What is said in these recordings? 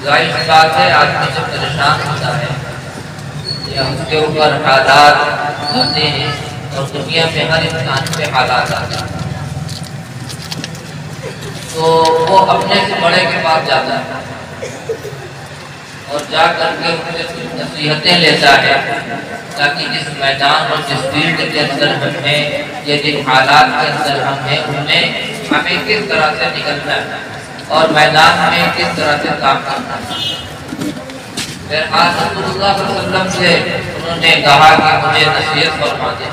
जाहिर सी बात है, आदमी जब परेशान होता है या उसके ऊपर हालात आते हैं, और दुनिया में हर इंसान पे हालात आते हैं, तो वो अपने से बड़े के पास जाता है और जा करके उनसे कुछ नसीहतें लेता है, ताकि जिस मैदान और जिस फील्ड के अंदर हम हैं या जिन हालात के अंदर हम हैं, उनमें हमें किस तरह से निकलना है और मैदान में किस तरह से काम करना है। फिर रसूलुल्लाह सल्लल्लाहु अलैहि वसल्लम से उन्होंने कहा कि मुझे नसीहत फरमा दे,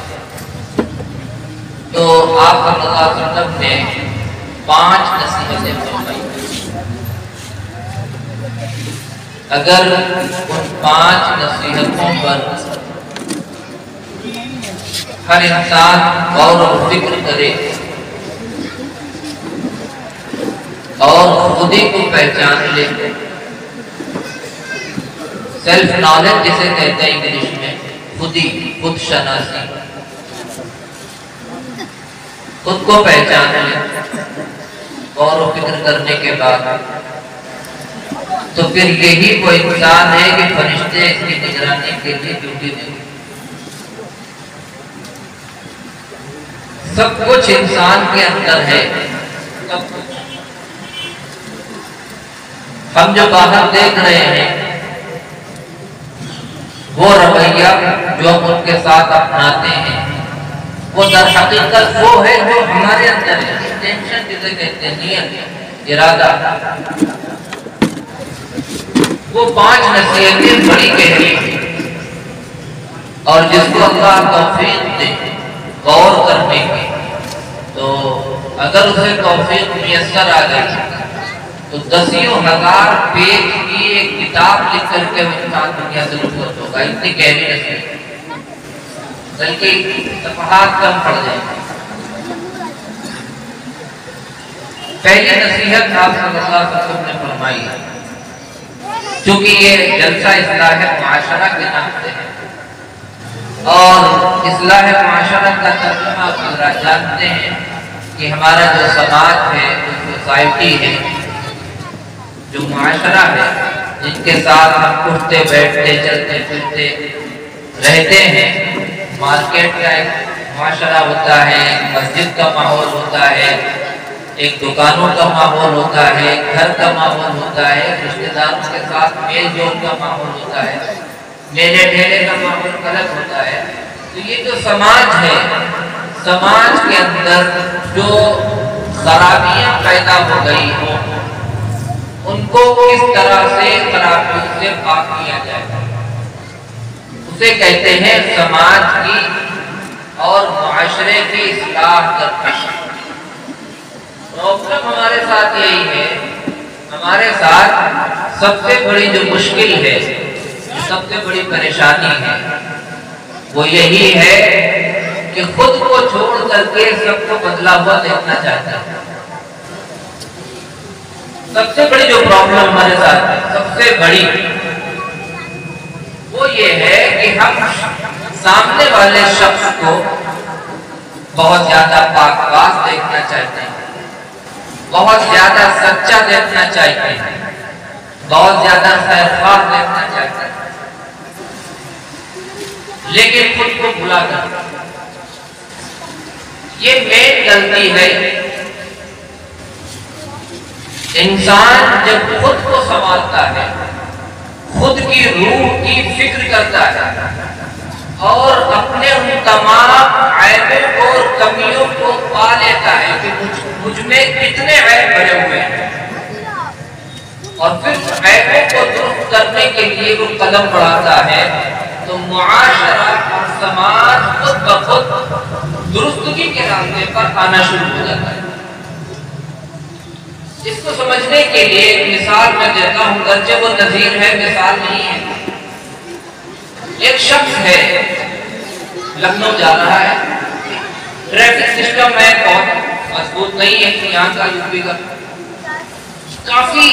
तो आप सल्लल्लाहु अलैहि वसल्लम ने 5 नसीहतें फरमाई। अगर उन 5 नसीहतों पर हर इंसान गौर और फिक्र करे और खुदी को पहचान ले, सेल्फ नॉलेज जिसे कहते हैं इंग्लिश में, खुद शनासी, खुद को पहचान ले गौर और फिक्र करने के बाद, तो फिर यही वो इंसान है कि फरिश्ते इसकी निगरानी के लिए ड्यूटी देंगे। सब कुछ इंसान के अंदर है, सब कुछ हम जो बाहर देख रहे हैं वो रवैया जो हम उनके साथ अपनाते हैं, वो दर हकीकत वो है जो हमारे अंदर है। इंटेंशन जिसे कहते हैं, नियत, इरादा। वो 5 नसीहतें बड़ी गहरी हैं, और जिसको अल्लाह तौफीक दे गौर करने की, तो अगर उसे तौफीक मुयस्सर आ गई तो 10,000 पेज की एक किताब लिख करके इंसान दुनिया से रुखसत होगा। इतनी गहरी नसीहत, बल्कि सफ़हात कम पड़ जाएंगे। पहली नसीहत आप सल्लल्लाहु अलैहि वसल्लम ने फरमाई है, क्योंकि ये जलसा इस्लाह मुआशरा के नाम से है, और इस्लाह मुआशरा का तर्जुमा आप जानते हैं कि हमारा जो समाज है, जो सोसाइटी है, जो मुआशरा है, जिनके साथ हम उठते बैठते चलते फिरते रहते हैं, मार्केट का एक मुआशरा होता है, एक मस्जिद का माहौल होता है, एक दुकानों का माहौल होता है, घर का माहौल होता है, रिश्तेदारों के साथ मेल जोल का माहौल होता है, मेले ढेले का माहौल अलग होता है। तो ये जो समाज है, समाज के अंदर जो खराबियां पैदा हो गई हो, उनको किस तरह से खराबियों से पाक किया जाए, उसे कहते हैं समाज की और मुआशरे की इस्लाह करना। प्रॉब्लम हमारे साथ यही है, हमारे साथ सबसे बड़ी जो मुश्किल है, सबसे बड़ी परेशानी है, वो यही है कि खुद को छोड़ करके सबको बदला हुआ देखना चाहता है। सबसे बड़ी जो प्रॉब्लम हमारे साथ है, सबसे बड़ी, वो ये है कि हम सामने वाले शख्स को बहुत ज्यादा पाक-बाज देखना चाहते हैं, बहुत ज्यादा सच्चा देखना चाहते हैं, बहुत ज्यादा खैरख्वाह देखना चाहते हैं, लेकिन खुद को भुला कर। ये मेन गलती है। इंसान जब खुद को संभालता है, खुद की रूह की फिक्र करता है और अपने उन तमाम ऐबों और कमियों को पा लेता है कि मुझ में कितने ऐब भरे हुए हैं, और फिर ऐबों को दुरुस्त करने के लिए वो कदम बढ़ाता है, तो मुआशरा और समाज खुद ब खुद दुरुस्तगी के रास्ते पर आना शुरू हो जाता है। इसको समझने के लिए एक मिसाल मैं देता हूं, गर्चे वो नजीर है, मिसाल नहीं है। एक शख्स है, लखनऊ जा रहा है, ट्रैफिक सिस्टम है बहुत मजबूत नहीं है यहाँ का, यूपी का, काफी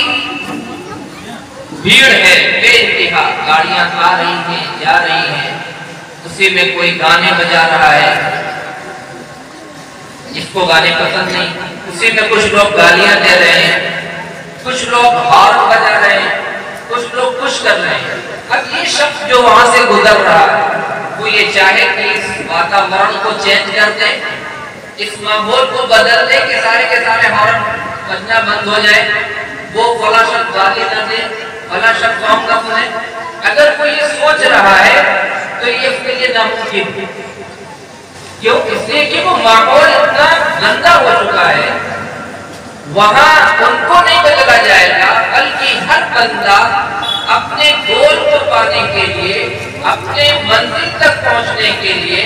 भीड़ है, बेइंतहा गाड़ियां आ रही हैं, जा रही हैं, उसी में कोई गाने बजा रहा है, जिसको गाने पसंद नहीं, उसी में कुछ लोग गालियां दे रहे हैं, कुछ लोग हॉर्न बजा रहे हैं, कुछ लोग खुश कर रहे हैं। अब ये शख्स जो वहां से गुजर रहा है वो ये चाहे कि इस वातावरण को चेंज कर दे, इस माहौल को बदल दे कि सारे के सारे हॉर्न बजना बंद हो जाए, वो फला शख्स गाली न दे, फला शख्स कौन न सुने। अगर कोई ये सोच रहा है तो ये उसके लिए नामुमकिन। क्यों? इसलिए कि वो माहौल इतना गंदा हो चुका है, वहां उनको नहीं बदला जाएगा, बल्कि हर बंदा अपने गोल को पाने के लिए, अपने मंजिल तक पहुंचने के लिए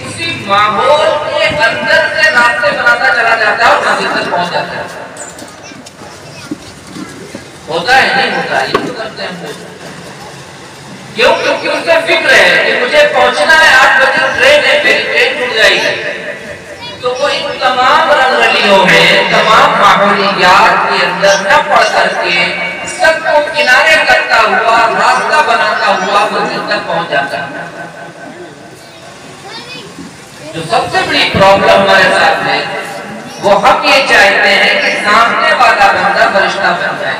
उसी माहौल के अंदर से रास्ते बनाता चला जाता है और मंजिल तक पहुंच जाता है। होता है नहीं होता? ये तो करते हैं। क्यों? क्योंकि उससे फिक्र है कि मुझे पहुंचना है, 8 बजे ट्रेन है, मेरी ट्रेन छूट जाएगी। तो वो इन तमाम रंगरलियों में, तमाम माहौलियात के अंदर न पड़ करके सबको किनारे करता हुआ, रास्ता बनाता हुआ मंजिल तक पहुंच जाता है। जो सबसे बड़ी प्रॉब्लम हमारे साथ है वो हम ये चाहते हैं कि सामने वाला बंदा फरिश्ता बन जाए,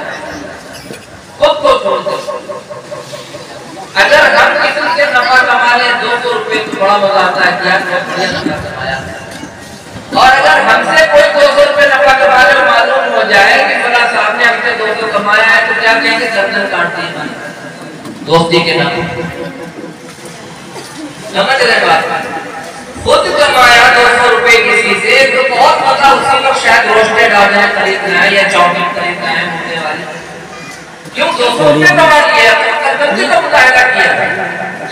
खुद को छोड़ दो। अगर हम किसी से नफा कमा ले 200 रुपए तो बड़ा मजा आता है कि यार बहुत बढ़िया नफा कमाया। और अगर हमसे कोई 200 रुपए नफा कमा ले और मालूम हो जाए कि फला साहब ने हमसे 200 कमाया है तो क्या कहेंगे? गर्दन काट दी हमारी दोस्ती के नाम। समझ रहे बात? खुद कमाया 200 रुपए किसी से तो बहुत मजा, उसी लोग शायद रोस्टेड आ जाए खरीदना है या चाउमीन खरीदना है मुझे वाली। क्यों? 200 रुपए कमा लिया तो का मुजाहिदा किया।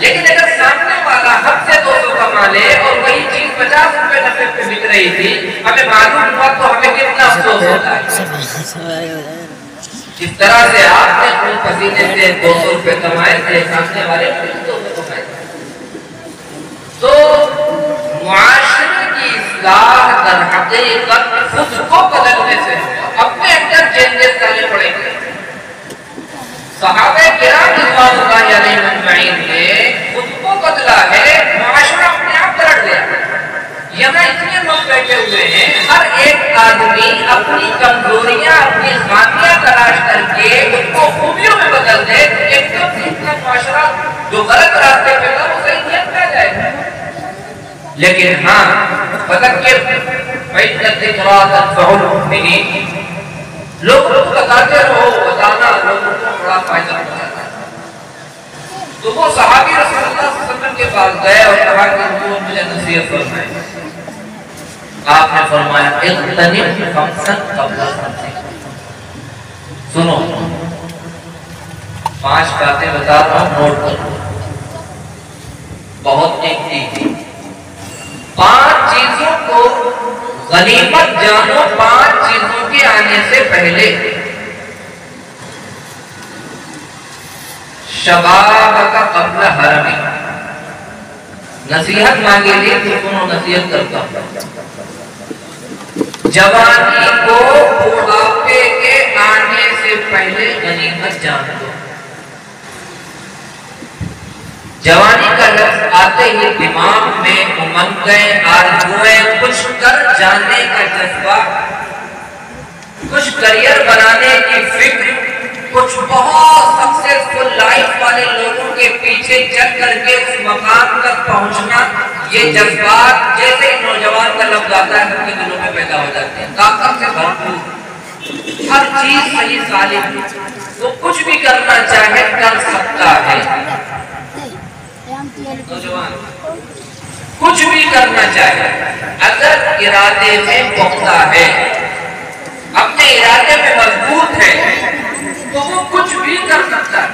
लेकिन अगर सामने वाला हमसे 200 कमा ले और वही चीज 50 रुपए नफे पे बिक रही थी, हमें मालूम हुआ तो हमें कितना अफसोस होता है। जिस तरह से आपने खून पसीने से 200 रुपए कमाए थे, सामने वाले 200 कमाए थे। तो मुआशरे की इस्लाह दर हकीकत खुद को बदलने से, अपने अंदर चेंजेस लाने पड़ेंगे। सहाबे किराम रिज़वानुल्लाहि अलैहिम अजमईन ने खुद को बदला है, मुआशरा अपने आप पलट गया। यहाँ इतने लोग बैठे हुए हैं, हर एक आदमी अपनी कमजोरियां, अपनी खामियां तलाश करके उसको खूबियों में बदल दे, एकदम से इतना मुआशरा जो गलत रास्ते पे था वो सही नियत पे आ जाएगा। लेकिन हाँ, फज़क्किर फ़इन्न ज़िक्रा तनफ़उल मुमिनीन, लोगों को बताते रहो, बताना लोगों को बड़ा फायदा पहुंचाता है। तो वो सहाबी रसूलुल्लाह सल्लल्लाहु अलैहि वसल्लम के पास गए और कहा कि हुजूर मुझे नसीहत फरमाएं। आपने फरमाया इग़्तनिम खम्सन क़ब्ल खम्सिन। सुनो, 5 बातें बता रहा हूं, नोट करो, बहुत कीमती। 5 चीजों को गनीमत जानो, 5 चीजों के आने से पहले। शबाब का कब्ल हरमी, नसीहत मांगे लिए तो सुनो, नसीहत करता हूं। जवानी को बुढ़ापे के आने से पहले गनीमत जान लो। जवानी का लफ्ज आते ही दिमाग में उमंगें, आरज़ुएं, कुछ कर जाने का जज्बा, कुछ करियर बनाने की फिक्र, कुछ बहुत सक्सेसफुल लाइफ वाले लोगों के पीछे चल करके उस मकाम तक पहुंचना, ये जज्बात जैसे ही नौजवान का लफ्ज आता है उनके दिलों में पैदा हो जाते हैं। ताकत से भरपूर, हर चीज सही सालिम, वो कुछ भी करना चाहे कर सकता है। नौजवान कुछ भी करना चाहे, अगर इरादे में पुख्ता है, अपने इरादे में मजबूत है, तो वो कुछ भी कर सकता है।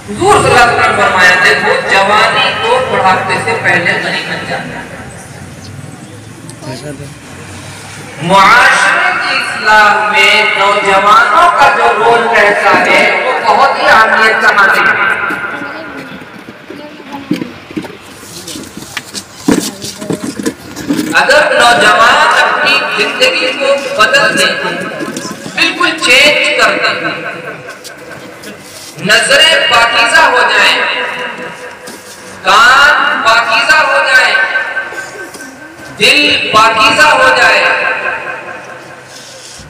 हुजूर सल्लल्लाहु अलैहि वसल्लम फरमाया, देखो जवानी को बुढ़ापे से पहले गनीमत जानना। मुआशरे की इस्लाह में नौजवानों का जो रोल रहता है वो बहुत ही अहमियत का हासिल है। अगर नौजवान अपनी जिंदगी को बदल दे, बिल्कुल चेंज कर दे, नजरें पाकीज़ा हो जाएं, कान पाकीज़ा हो जाए, दिल पाकीज़ा हो जाए,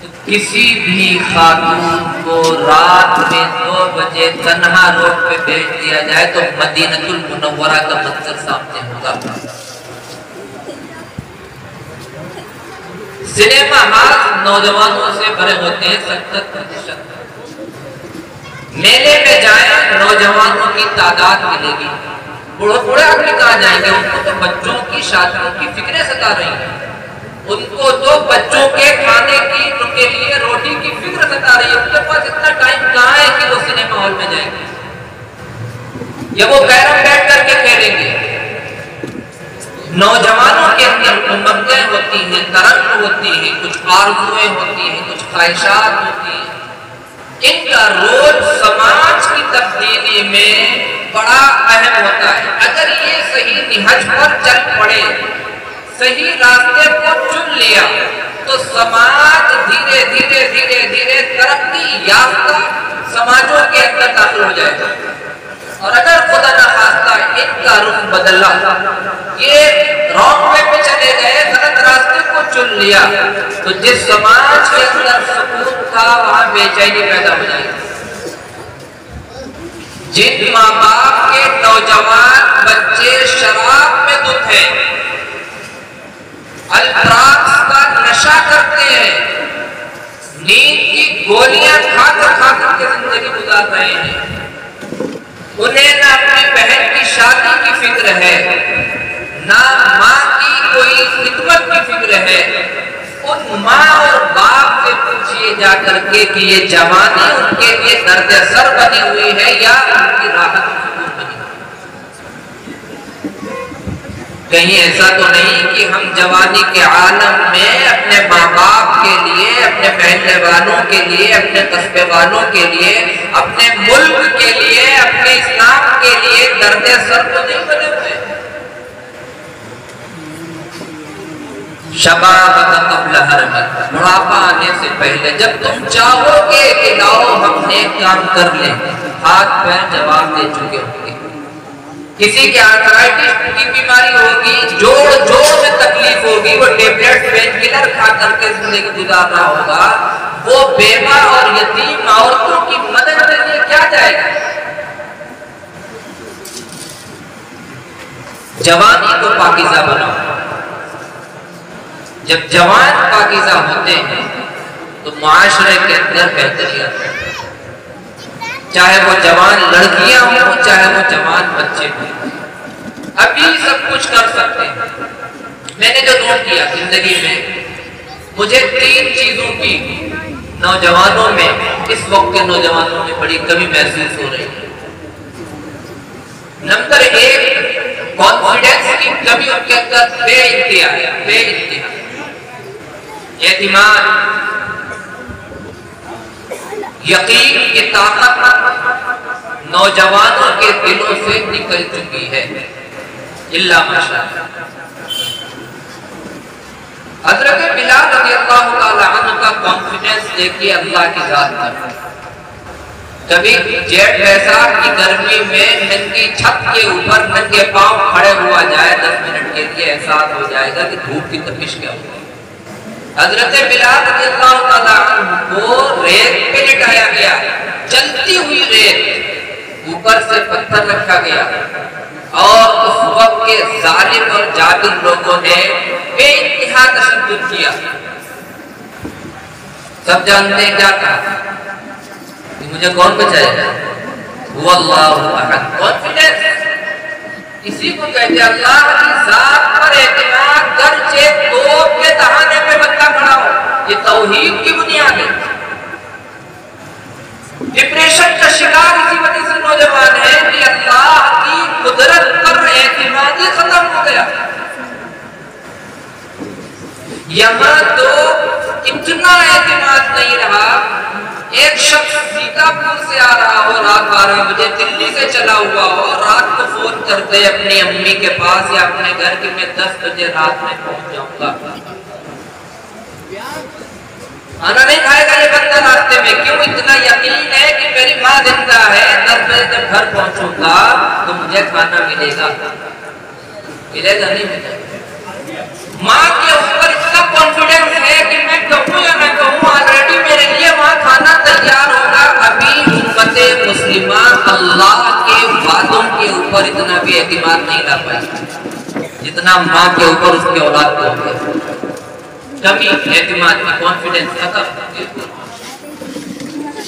तो किसी भी खातून को रात में 2 बजे तन्हा रोड पे भेज दिया जाए तो मदीनतुल मुनव्वरा का मंजर सामने होगा। सिनेमा हॉल नौजवानों से भरे होते हैं 70%। मेले में जाए नौजवानों की तादाद मिलेगी, बूढ़े आदमी कहाँ जाएंगे? उनको तो बच्चों की शादियों की फिक्रें सता रही हैं, उनको तो बच्चों के खाने की, उनके लिए रोटी की फिक्र सता रही है। उनके पास इतना टाइम कहाँ है कि वो सिनेमा हॉल में जाएंगे या वो कैरम बैठ करके खेलेंगे। नौजवानों के अंदर उमंगें होती हैं, तरंग होती हैं, कुछ आरज़ुएं होती हैं, कुछ ख्वाहिशात होती हैं। इनका रोल समाज की तब्दीली में बड़ा अहम होता है। अगर ये सही निहज पर चल पड़े, सही रास्ते को चुन लिया, तो समाज धीरे धीरे धीरे धीरे तरक्की याफ्ता समाजों के अंदर दाखिल हो जाएगा। और अगर खुदा न खास्ता इनका रुख बदला, ये रॉन्ग वे पे चले गए, गलत रास्ते को चुन लिया, तो जिस समाज के अंदर सुकून था वहां बेचैनी पैदा हो जाएगी। जिन माँ बाप के नौजवान बच्चे शराब में धुत हैं, अल्ट्राक्स का नशा करते हैं, नींद की गोलियां खाकर के जिंदगी गुजार रहे हैं, उन्हें ना अपनी बहन की शादी की फिक्र है, ना माँ की कोई खिदमत की फिक्र है। उन माँ और बाप से पूछिए जाकर के कि ये जवानी उनके लिए दर्द सर बनी हुई है या उनकी राहत बनी हुई। कहीं ऐसा तो नहीं कि हम जवानी के आलम में अपने माँ बाप के लिए, अपने महल्ले वालों के लिए, अपने कस्बे वालों के लिए, अपने मुल्क के लिए, अपने इस्लाम के लिए दर्द सर तो नहीं बने हुए। शबाब कब्ल हरम, बुढ़ापा आने से पहले जब तुम चाहोगे कि लाओ हम नेक काम कर लें, हाथ पैर जवाब दे चुके होंगे। किसी के आर्थराइटिस की बीमारी होगी, जोड़ में तकलीफ होगी, वो टेबलेट पेन किलर खा करके जिंदगी गुजार रहा होगा। वो बेवा और यतीम औरतों की मदद के लिए क्या जाएगा? जवानी को पाकीज़ा बनाओ। जब जवान पाकीज़ा होते हैं तो मुआशरे के अंदर बेहतरी आती है, चाहे वो जवान लड़कियां हों, चाहे वो जवान बच्चे हों। अभी सब कुछ कर सकते हैं। मैंने जो नोट किया जिंदगी में, मुझे 3 चीजों की नौजवानों में, इस वक्त के नौजवानों में बड़ी कमी महसूस हो रही है। नंबर 1, कॉन्फिडेंस की कमी उनके अंदर बेइंतहा। एतिमाद, यकीन की ताकत नौजवानों के दिलों से निकल चुकी है। इल्ला माशाअल्लाह। हज़रत बिलाल रज़ियल्लाहु ताला अन्हु का कॉन्फिडेंस देखिए अल्लाह की जात पर। कभी जेठ बैसाख की गर्मी में नंगी छत के ऊपर नंगे पांव खड़े हुआ जाए 10 मिनट के लिए, एहसास हो जाएगा कि धूप की तपिश क्या होगी। हज़रत बिलाल रज़ियल्लाहु ताला अन्हु को रेत पे लिटाया गया, जलती हुई रेत, ऊपर से पत्थर रखा गया, और उस वक्त के जालिम और जाबिर लोगों ने बेइंतहा तशद्दुद किया। सब जानते हैं क्या कहा कि मुझे कौन बचाएगा? हुवल्लाहु अहद। कॉन्फिडेंस इसी को कहते हैं, अल्लाह की जात पर एतमाद, गर्चे तोप के दहाने पे बंदा खड़ा हो। ये तौहीद की बुनियाद है। डिप्रेशन का शिकार इसी वजह से नौजवान है कि अल्लाह की कुदरत पर एतमाद ही खत्म हो गया। यहाँ तो इतना एतमाद नहीं रहा। एक शख्स सीतापुर से आ रहा हो रात 12 बजे, दिल्ली से चला हुआ हो, रात को फोन करते अपनी अम्मी के पास या अपने घर कि मैं 10 बजे रात में पहुंच जाऊंगा। खाना नहीं खाएगा ये बंदा रास्ते में, क्यों? इतना यकीन है कि मेरी माँ जिंदा है, 10 बजे जब घर पहुंचूंगा तो मुझे खाना मिलेगा। मिलेगा नहीं मिलेगा? माँ के ऊपर इतना कॉन्फिडेंस है कि मैं कहूँ या ना कहूँ, ऑलरेडी ऊपर इतना भी एतिमाद नहीं ला पाई जितना माँ के ऊपर उसके औलाद को हो गया। कमी एतिमाद की, कॉन्फिडेंस खत्म।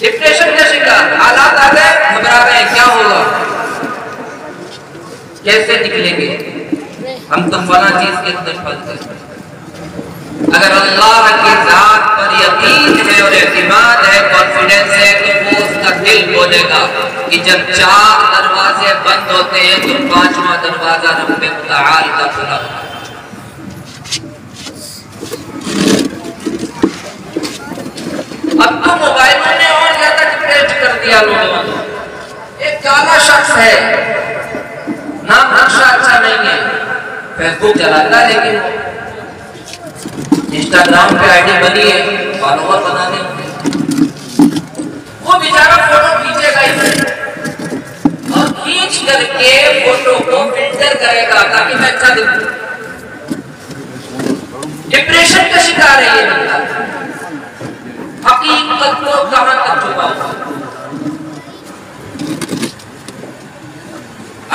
डिप्रेशन का शिकार, हालात आ गए, घबरा गए, क्या होगा, कैसे निकलेंगे, हम तो फला चीज के अंदर फंस गए। अगर अल्लाह की जात पर यकीन है और एतिमाद है, कॉन्फिडेंस है, तो वो उसका दिल बोलेगा कि जब 4 दरवाजे बंद होते हैं तो 5वां दरवाजा रब्बे मुतआल का खुला होता है। अब तो मोबाइलों ने और ज्यादा डिप्रेस कर दिया लोगों को। एक काला शख्स है, नाम नक्शा अच्छा नहीं है, फेसबुक चलाता है लेकिन इंस्टाग्राम पे आईडी बनी है, फॉलोवर बनाने, वो बेचारा फोटो खींचेगा ही और खींच करके फोटो को फिल्टर करेगा ताकि मैं अच्छा दिखूं। डिप्रेशन का शिकार है ये बंदा। हकीकत को कहां तक छुपाऊं?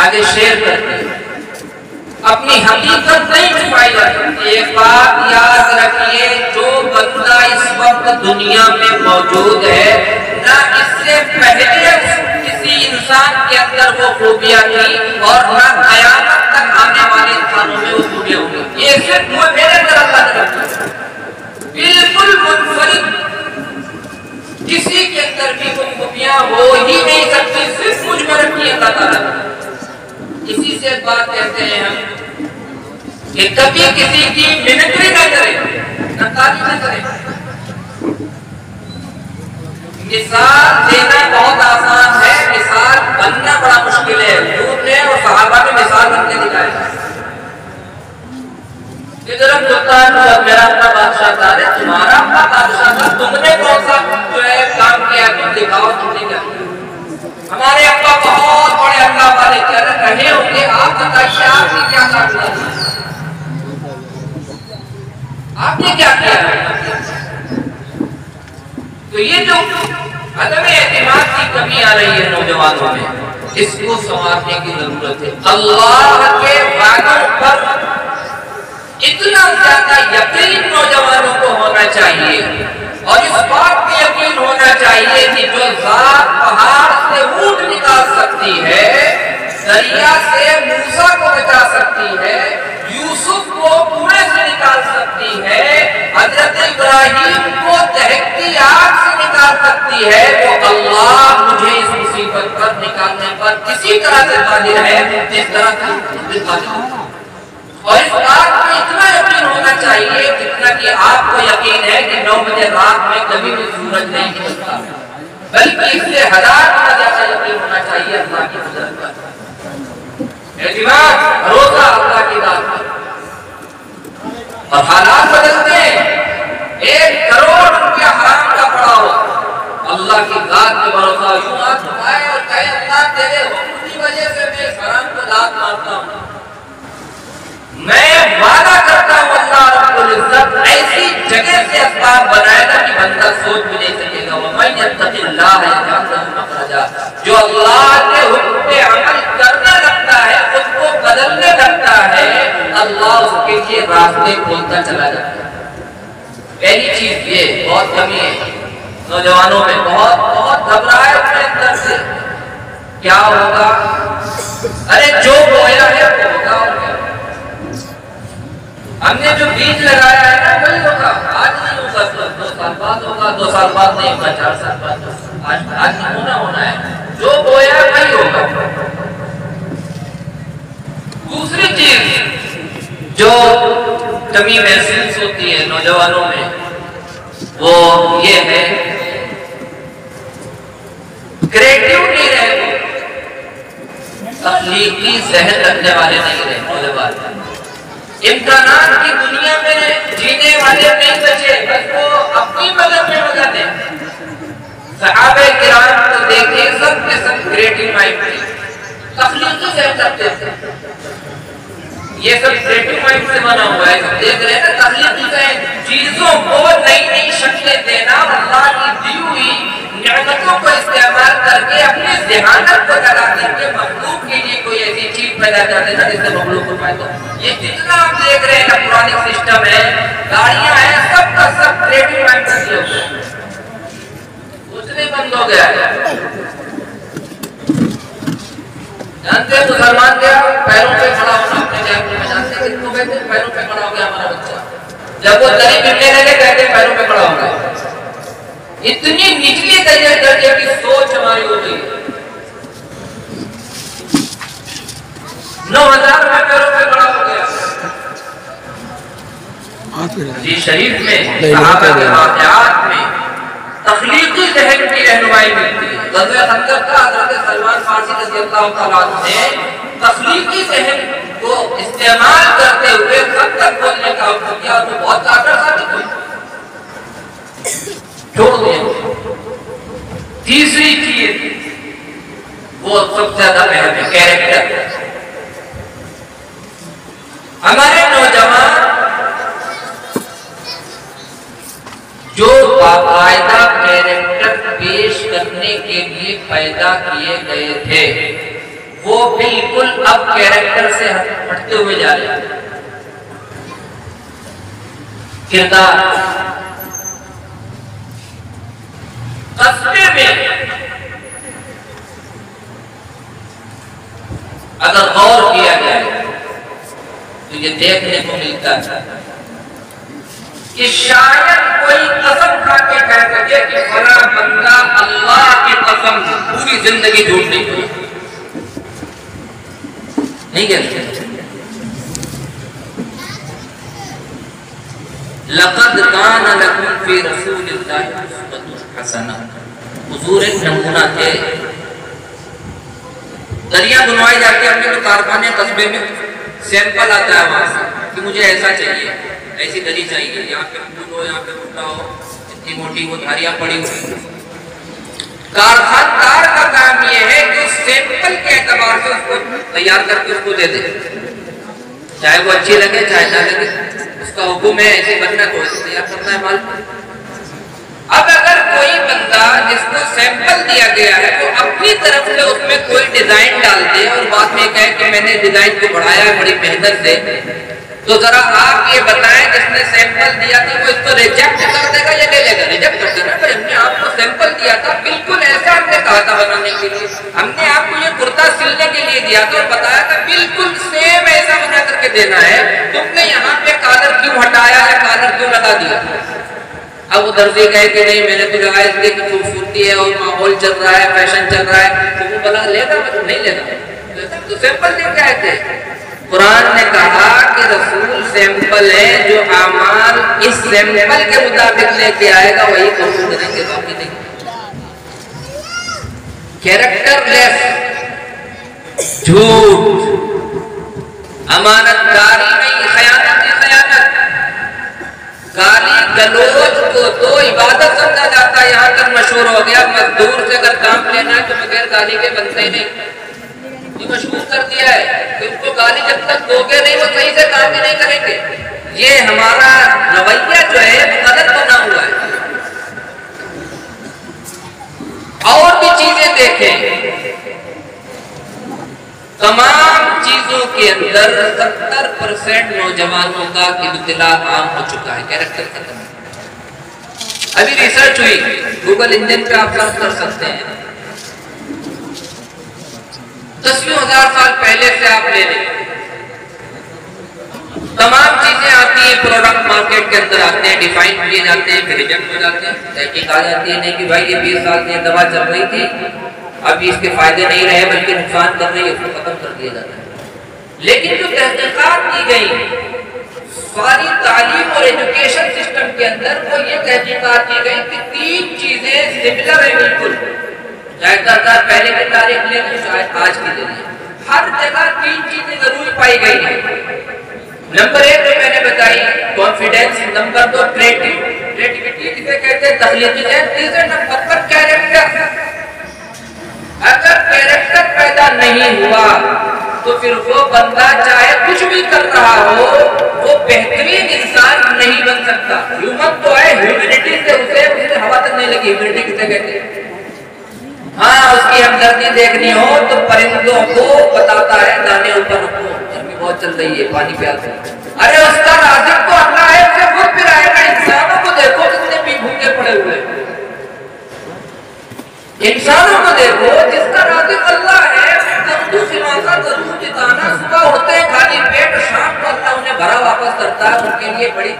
आगे शेयर करते हैं, अपनी हकीकत नहीं छुपाई जा सकती। एक बात याद रखिए, जो बंदा इस वक्त दुनिया में मौजूद है, ना इससे पहले किसी इंसान के अंदर वो खूबियां थी और ना कयामत तक आने वाले इंसानों में वो खूबियां होंगी। ये सिर्फ मेरे अंदर अल्लाह ने रखी, बिल्कुल मुनफरिद, किसी के अंदर भी वो खूबियां हो ही नहीं सकती, सिर्फ मुझ में रखी है अल्लाह ताला ने। इसी से बात कहते हैं हम कि कभी किसी की मिमिक्री न करें, नकाली न करें। मिसाल देना बहुत आसान है, मिसाल बनना बड़ा मुश्किल है। यूथ ने और सहाबा ने मिसाल बनके दिखाया। इधर सुल्तान जब मेरा अपना बादशाह था, तुम्हारा अपना बादशाह था, तुमने कौन सा जो है काम किया, तुम दिखाओ तुमने क्या किया। हमारे अब्बा बहुत बड़े अल्लाह वाले रहे होंगे, आप बताइए आपने क्या काम किया, आपने क्या किया। तो ये जो अदम एतिमाद की कमी आ रही है नौजवानों में, इसको संवारने की जरूरत है। अल्लाह के वादों पर इतना ज्यादा यकीन नौजवानों को होना चाहिए और इस बात पे यकीन होना चाहिए कि जो जात पहाड़ से ऊंट निकाल सकती है, दरिया से मूसा को बचा सकती है, यूसुफ को कुएं से निकाल सकती है, हजरत इब्राहिम को दहकती आग से निकाल सकती है, वो अल्लाह मुझे इस मुसीबत पर निकालने पर किसी तरह से कादिर है जिस तरह से। और इस बात में इतना यकीन होना चाहिए जितना कि आपको यकीन है कि 9 बजे रात में कभी भी सूरज नहीं निकलता, बल्कि इससे 1000 गुना ज्यादा यकीन होना चाहिए अल्लाह की कुदरत पर, एतिमाद, भरोसा अल्लाह की बात पर। और हालात बदलते हैं, 1 करोड़ रुपया हराम का पड़ा हो, अल्लाह की बात पे भरोसा, यूं हाथ उठाए और कहे अल्लाह तेरे हुक्म की वजह से मैं इस हराम को दाद मारता हूं, मैं वादा करता हूं अल्लाह रब्बुल इज्जत ऐसी जगह से असबाब बनाएगा कि बंदा सोच भी नहीं सकेगा। वमन यत्तक़िल्लाह यजअल लहु मखरजा, जो अल्लाह के हुक्म पे अमल करने लगता है, खुद को बदलने लगता है, अल्लाह उसके लिए रास्ते खोलता चला जाता है। पहली चीज ये बहुत कमी है नौजवानों में, बहुत घबराए अपने अंदर से, क्या होगा, अरे जो बोया है वो होगा और क्या, हमने जो बीज लगाया है ना वही होगा, आज नहीं होगा, 2 साल बाद होगा, 2 साल बाद नहीं होगा, 4 साल बाद, आज होना है, जो बोया वही होगा। दूसरी चीज जो कमी महसूस होती है नौजवानों में वो ये है, क्रिएटिव नहीं रहे, तख्लीकी जहन रखने वाले नहीं रहे नौजवान। इम्कानात की दुनिया में जीने वाले नहीं बचे, बस वो अपनी मदद में मदद है। सहाबे किराम को देखिए, सब के सब क्रिएटिव माइंड थे, तख्लीकी से करते थे। ये सब क्रिएटिव माइंड से बना हुआ है, सब देख रहे हैं ना, तख्लीकी से चीजों को नई नई शक्लें देना, अल्लाह की दी हुई नेमतों को इस्तेमाल करके करके अपने ज़हानत को लगा करके मखलूक के लिए कोई ऐसी चीज पैदा कर देना जिससे मखलूक को फायदा। ये जितना आप देख रहे हैं इलेक्ट्रॉनिक सिस्टम है, गाड़ियां हैं, सब का सब क्रिएटिव माइंड का दिया हुआ है, कुछ नहीं बंद हो गया है। जानते हैं मुसलमान क्या पैरों पे खड़ा होना अपने जयपुर में, जानते हैं कितनों कहते हैं पैरों पे खड़ा हो गया हमारा बच्चा, जब वो दरी मिलने लगे कहते हैं पैरों पे खड़ा हो गया। इतनी निचली दर्जे की सोच हमारी हो गई। 9,000 में पैरों पे खड़ा हो गया। जी शरीफ में सहाबा के वाक़यात में तख्लीकी ज़हन की रहनुमाई मिलती है। ग़ज़वे खंदक का हज़रत सलमान फारसी रज़ियल्लाहु तआला अन्हु ने तख्लीकी ज़हन को इस्तेमाल करते हुए खंदक खोलने का हुक्म दिया और वो बहुत कारगर साबित हुई, छोड़ दिया। तीसरी चीज वो सबसे ज्यादा अहम है, कैरेक्टर। हमारे नौजवान जो बाकायदा कैरेक्टर पेश करने के लिए पैदा किए गए थे वो बिल्कुल अब कैरेक्टर से हटते हुए जा रहे हैं। किरदार कस्बे में अगर गौर किया जाए तो ये देखने को मिलता है कि शायद कोई कसम खा के कह सके कि फला बंदा अल्लाह की कसम पूरी जिंदगी झूठ नहीं कह सकते। लक़द कान लकुम फी रसूलिल्लाहि उस्वतुन हसना, हुजूर एक नमूना थे। दरिया बुनवाई जाती है अपने कारखाने कस्बे में, सैंपल आता है वहां से कि मुझे ऐसा चाहिए, ऐसी दरी चाहिए, यहाँ पे फूल हो, यहाँ पे बूटा हो, इतनी मोटी वो धारियां पड़ी हुई। कारखानदार का काम ये है कि सैंपल के एतबार से उसको तैयार करके उसको दे दे, चाहे वो अच्छी लगे चाहे ना लगे, उसका हुक्म है ऐसे बनना तो ऐसे तैयार करना है माल। अब अगर कोई बंदा जिसको सैंपल दिया गया है तो अपनी तरफ से उसमें कोई डिजाइन डाल दे और बाद में कहे कि मैंने डिजाइन को बढ़ाया है बड़ी मेहनत से, तो जरा आप ये बताएं जिसने सैंपल दिया था वो इसको रिजेक्ट कर देगा या ले लेगा? रिजेक्ट कर देगा। भाई हमने आपको सैंपल दिया था, बिल्कुल ऐसा हमने कहा था बनाने के लिए, हमने आपको ये कुर्ता सिलने के लिए दिया था और बताया था बिल्कुल सेम ऐसा बना करके देना है, तुमने यहाँ पे कॉलर क्यों हटाया है, कॉलर क्यों लगा दिया? अब वो दर्जी कहे कि नहीं मैंने तो लगाया इसलिए कि खूबसूरती है और माहौल चल रहा है, फैशन चल रहा है, तो वो बोला लेगा मतलब नहीं लेगा, तो सैंपल दे के आए थे। कुरान ने कहा कि रसूल सैंपल है, जो अमाल इस सैंपल के मुताबिक लेके आएगा वही कबूल करेंगे, बाकी नहीं। कैरेक्टरलेस, झूठ, अमानतदारी नहीं, खयानत ही खयानत, गाली गलौज को तो इबादत समझा जाता है, यहाँ तक मशहूर हो गया मजदूर से अगर काम लेना है तो बगैर गाली के बनते ही नहीं, मशहूर कर दिया है कि उनको गाली जब तक दोगे नहीं वो सही से काम ही नहीं करेंगे। ये हमारा रवैया जो है वो गलत बना हुआ है। और भी चीजें देखें, तमाम चीजों के अंदर 70% नौजवानों का इब्तिला आम हो चुका है, कैरेक्टर खत्म। अभी रिसर्च हुई, गूगल इंजन पे आप सर्च कर सकते हैं, 10,000 साल पहले से आप ले लें, तमाम चीजें आती हैं, प्रोडक्ट मार्केट के अंदर आते हैं, डिफाइन किए जाते हैं, फिर रिजेक्ट हो जाते हैं, तहकीक आ जाती है नहीं कि भाई ये 20 साल की दवा चल रही थी, अभी इसके फायदे नहीं रहे बल्कि नुकसान कर रही है, उसको खत्म कर दिया जाता है। लेकिन जो तहकीकात की गई सारी तालीम और एजुकेशन सिस्टम के अंदर, वो ये तहकीकात की गई कि 3 चीजें सिमिलर है बिल्कुल, चाहे 10 साल पहले की तारीख ले लो चाहे आज की ले लो, हर जगह 3 चीजें जरूर पाई गई है। नंबर 1 जो मैंने बताई कॉन्फिडेंस, नंबर 2 क्रिएटिविटी जिसे कहते हैं तख्लीकी, तीसरे नंबर पर कैरेक्टर। अगर कैरेक्टर पैदा नहीं हुआ तो फिर वो बंदा चाहे कुछ भी कर रहा हो वो बेहतरीन इंसान नहीं बन सकता। ह्यूमन तो है, ह्यूमैनिटी से उसे हवा तक नहीं लगी, ह्यूमैनिटी किसे कहते हैं? हाँ, की हमदर्दी देखनी हो तो परिंदों को बताता है दाने ऊपर रखो, गर्मी बहुत चल रही है, पानी प्यास है। अरे उसका राज़िक तो अल्लाह है, उसे खुद पिलाएगा। इंसानों को देखो कितने भी भूखे पड़े हुए हैं। इंसानों को देखो जिसका राज़िक अल्लाह है, सुबह उठते हैं खाली पेट, शाम को अल्लाह उन्हें भरा वापस करता है। उनके लिए बड़ी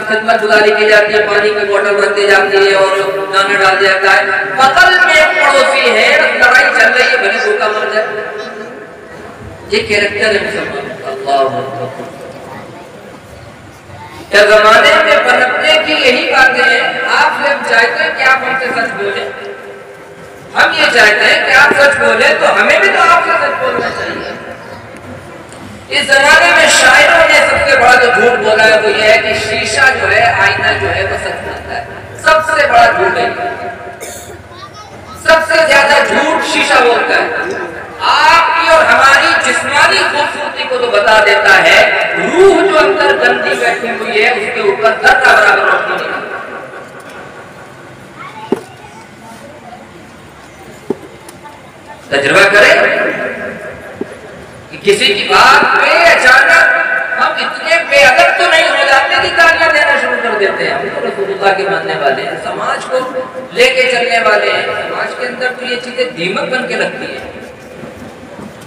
खिदमत गुजारी की जाती है, पानी की बोतल रख दी जाती है और दाना डाल दिया जाता है। बगल में एक पड़ोसी है, लड़ाई चल रही है, भले भूखा मर जाए। ये कैरेक्टर है मुसलमान। अल्लाह क्या जमाने में पनपने की यही बातें हैं। आप लोग चाहते हैं कि आप हमसे सच बोले, हम ये चाहते हैं कि आप सच बोले, तो हमें भी तो आपसे सच बोलना चाहिए। इस जमाने में शायरों ने सबसे बड़ा जो झूठ बोला है वो ये है कि शीशा जो है, आईना जो है वो सच बोलता है। सबसे बड़ा झूठ है, सबसे ज्यादा झूठ शीशा बोलता है। आपकी और हमारी जिस्मानी खूबसूरती को तो बता देता है, रूह जो अंदर गंदी बैठी हुई है उसके ऊपर जर्रा बराबर रोशनी नहीं। तजुर्बा करें कि किसी की बात पे अचानक हम इतने बेअदब तो नहीं हो जाते कि गालियां देना शुरू कर देते हैं। हम तो रसूलुल्लाह के मानने वाले हैं, समाज को लेके चलने वाले हैं। समाज के अंदर तो ये चीजें दीमक बन के लगती है।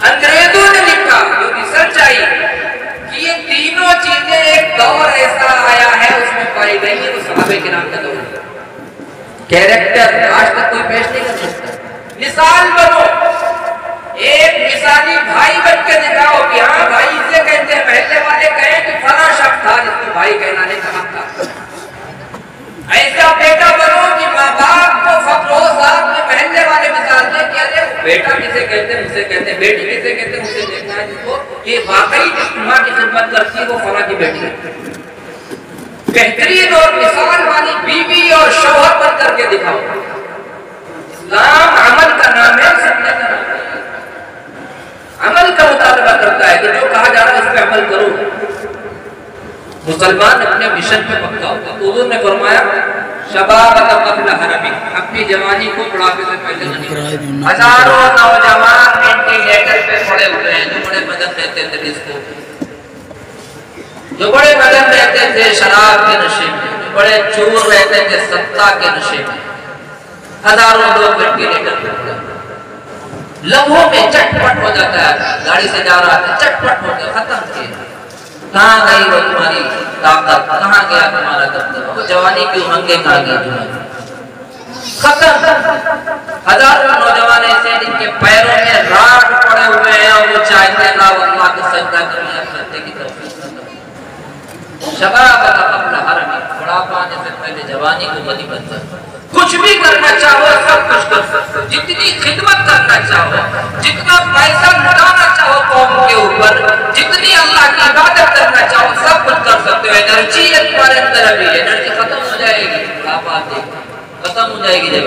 अंग्रेजों ने लिखा, जो रिसर्च आई कि ये तीनों चीजें एक दौर ऐसा आया है उसमें पाई गई है, वो सहाबे के नाम का दौर है। कैरेक्टर आज तक कोई पेश नहीं कर सकता। मिसाल बनो, एक मिसाली भाई बन के दिखाओ कि हाँ भाई इसे कहते हैं। महल्ले वाले कहें कि फला शख्स था जिसको भाई कहना नहीं कहा था। ऐसा बेटा बनो कि माँ बाप को फक्र हो, साथ में महल्ले वाले मिसाल दें कि अरे बेटा किसे कहते हैं, मुझसे कहते हैं। बेटी किसे कहते हैं, मुझसे देखना है जिसको ये वाकई जिस माँ की खिदमत करती है वो फला की बेटी है। बेहतरीन और मिसाल वाली बीवी और शौहर बन करके दिखाओ। इस्लाम अमल का नाम है, सुन्नत का नाम है। अमल का मुतालबा करता है कि जो कहा जा रहा है उस पर अमल करो। मुसलमान अपने मिशन पे पक्का होता है। हुजूर ने फरमाया शबाब क़ब्ल हरमी, अपनी जवानी को बुढ़ापे से पहले नहीं। हजारों नौजवान वेंटिलेटर पे पड़े हुए हैं, जो बड़े बदन रहते थे जिसको, जो बड़े बदन रहते थे शराब के नशे में, जो बड़े चोर रहते थे सत्ता के नशे में। हजारों लोग वेंटिलेटर पे पड़े, लम्हों में चटपट हो जाता है। गाड़ी से जा रहा था, चटपट हो गया, खत्म किया। कहाँ गई वो तुम्हारी ताकत, कहाँ गया तुम्हारा दबदबा, वो जवानी की उमंगें कहाँ गई तुम्हारी, खत्म। हजारों नौजवान ऐसे हैं जिनके पैरों में राख पड़े हुए हैं और वो चाहते हैं अल्लाह को सजदा करने करने की तौफीक। शबाब क़ब्ल हरमी, बुढ़ापा आने से पहले जवानी को मत बदलो। कुछ भी करना चाहो सब कुछ कर सकते हो, जितनी खिदमत करना चाहो, जितना पैसा लुटाना चाहो कौम के ऊपर, जितनी अल्लाह की इबादत करना चाहो सब कुछ कर सकते हो। एनर्जी है तुम्हारे अंदर, अभी एनर्जी खत्म हो जाएगी, बुढ़ापा खत्म हो जाएगी जब।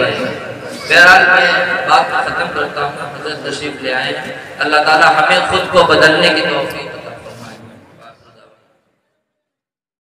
बहरहाल मैं बात खत्म करता हूँ, हज़रत तशरीफ ले आए। अल्लाह ताला हमें खुद को बदलने की तौफीक